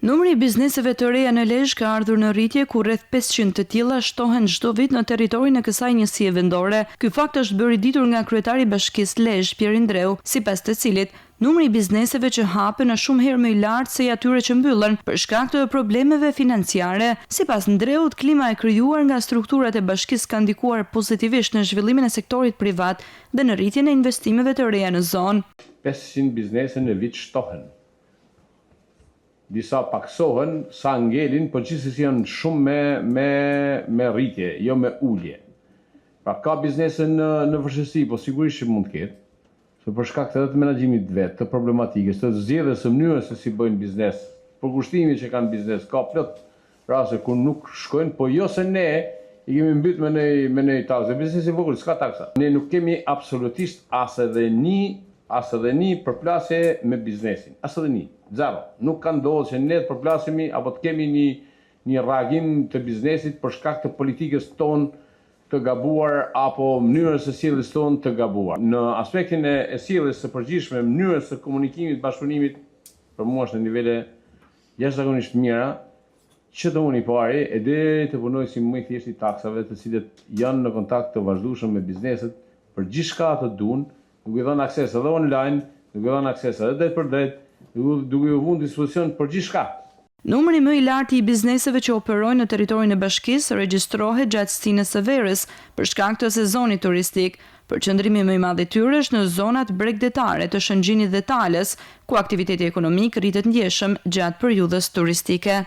Numri i bizneseve të reja në Lezhë ka ardhur në rritje ku rreth 500 të tilla shtohen çdo vit në territorin e kësaj njësie vendore. Ky fakt është bërë i ditur nga kryetari i Bashkisë Lezhë, Pierre Indreu, sipas të cilit numri i bizneseve që hapen është shumë herë më i lartë se i atyre që mbyllen për shkak të problemeve financiare. Sipas Indreut, klima e krijuar nga strukturat e bashkisë ka ndikuar pozitivisht në zhvillimin e sektorit privat dhe në rritjen e investimeve të reja në zonë. 500 biznese në vit shtohen. Disa paksohen, sa ngelin, por gjithsesi janë shumë me rritje, jo me ulje. Pra ka biznese në vështirësi, po sigurisht që mund të ketë. Se për shkak të menaxhimit vetë, të problematikës, të zgjedhjes së mënyrës se si bëjnë biznes, përkushtimit që kanë biznes, ka plot raste kur nuk shkojnë, po jo se ne i kemi mbyt me një taksë. Biznesi i vogël s'ka taksa. Ne nuk kemi absolutisht as edhe një përplasje me biznesin. As edhe një. Zero. Nuk ka ndodhur që ne të përplasemi apo të kemi një reagim të biznesit për shkak të politikës tonë të gabuar apo mënyrës së sjelljes tonë të gabuar. Në aspektin e sjelljes së përgjithshme, mënyrës së komunikimit, bashkëpunimit, për mua është në nivele jashtëzakonisht mira, që të unë i pari e deri të punoj si më i thjeshtë i taksave, të cilët janë në kontakt të vazhdueshëm me bizneset për gjithçka të duan, duke i dhënë akses edhe online, duke i dhënë akses edhe drejt për drejt, duke u vënë dispozicion për gjithçka. Numri më i lartë i bizneseve që operojnë në territorin e bashkisë regjistrohet gjatë stinës së verës për shkak të sezonit turistik. Përqendrimi më i madh i tyre është në zonat bregdetare të Shëngjinit dhe Talës, ku aktiviteti ekonomik rritet ndjeshëm gjatë periudhës turistike.